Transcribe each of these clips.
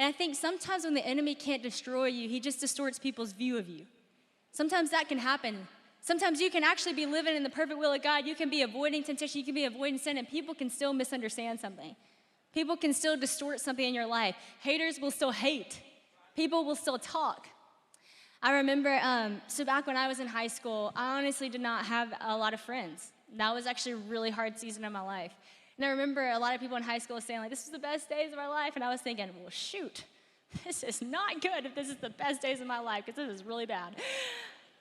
I think sometimes when the enemy can't destroy you, he just distorts people's view of you. Sometimes that can happen. Sometimes you can actually be living in the perfect will of God. You can be avoiding temptation. You can be avoiding sin, and people can still misunderstand something. People can still distort something in your life. Haters will still hate. People will still talk. I remember, so back when I was in high school, I honestly did not have a lot of friends. That was actually a really hard season of my life. And I remember a lot of people in high school saying, like, this is the best days of our life. And I was thinking, well, shoot, this is not good if this is the best days of my life, because this is really bad.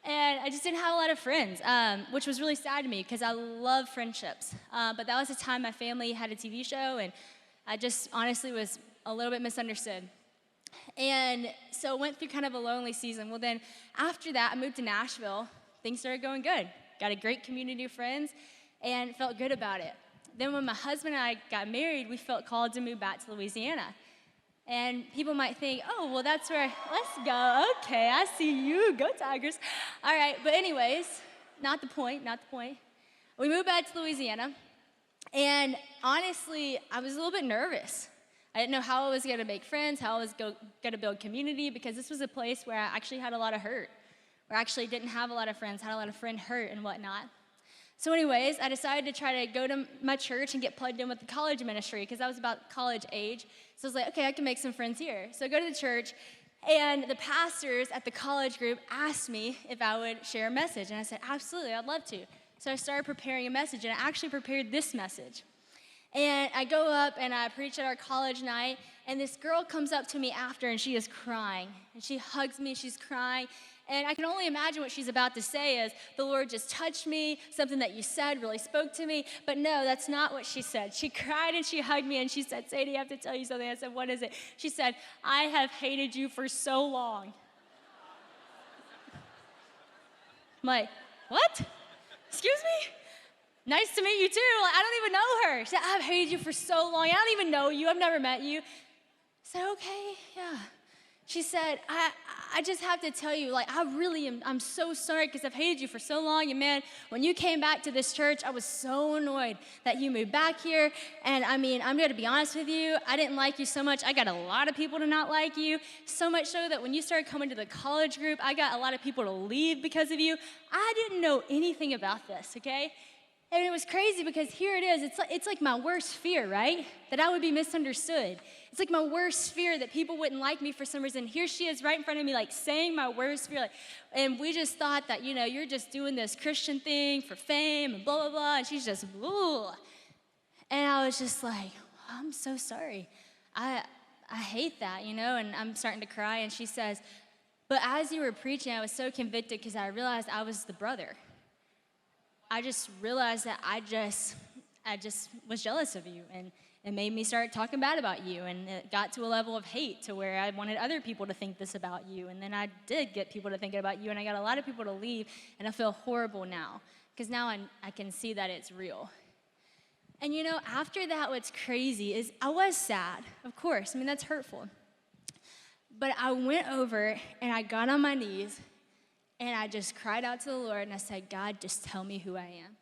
And I just didn't have a lot of friends, which was really sad to me because I love friendships. But that was the time my family had a TV show, and I just honestly was a little bit misunderstood. And so went through kind of a lonely season. Well, then after that, I moved to Nashville. Things started going good. Got a great community of friends and felt good about it. Then when my husband and I got married, we felt called to move back to Louisiana. And people might think, oh, well, that's where, let's go. Okay, I see you. Go Tigers. All right, but anyways, not the point. We moved back to Louisiana. And honestly, I was a little bit nervous. I didn't know how I was going to make friends, how I was going to build community, because this was a place where I actually had a lot of hurt, where I actually didn't have a lot of friends, had a lot of friend hurt and whatnot. So anyways, I decided to try to go to my church and get plugged in with the college ministry, because I was about college age. So I was like, okay, I can make some friends here. So I go to the church, and the pastors at the college group asked me if I would share a message. And I said, absolutely, I'd love to. So I started preparing a message, and I actually prepared this message. And I go up and I preach at our college night, and this girl comes up to me after, and she is crying. And she hugs me, she's crying. And I can only imagine what she's about to say is, the Lord just touched me, something that you said really spoke to me. But no, that's not what she said. She cried and she hugged me and she said, Sadie, I have to tell you something. I said, what is it? She said, I have hated you for so long. I'm like, what? Excuse me? Nice to meet you too. Like, I don't even know her. She said, I've hated you for so long. I don't even know you. I've never met you. I said, okay, yeah. She said, I just have to tell you, like, I'm so sorry because I've hated you for so long. And man, when you came back to this church, I was so annoyed that you moved back here. And I mean, I'm going to be honest with you. I didn't like you so much. I got a lot of people to not like you. So much so that when you started coming to the college group, I got a lot of people to leave because of you. I didn't know anything about this, okay? And it was crazy because here it is. It's like my worst fear, right? That I would be misunderstood. It's like my worst fear that people wouldn't like me for some reason. Here she is right in front of me, like saying my worst fear. Like, and we just thought that, you're just doing this Christian thing for fame and blah, blah, blah. And she's just, ooh. And I was just like, I'm so sorry. I hate that, and I'm starting to cry. And she says, but as you were preaching, I was so convicted because I realized I was the brother. I just realized that I just was jealous of you, and it made me start talking bad about you, and it got to a level of hate to where I wanted other people to think this about you, and then I did get people to think about you, and I got a lot of people to leave, and I feel horrible now, because now I can see that it's real. And after that, what's crazy is I was sad, of course. I mean, that's hurtful. But I went over, and I got on my knees, and I just cried out to the Lord, and I said, God, just tell me who I am.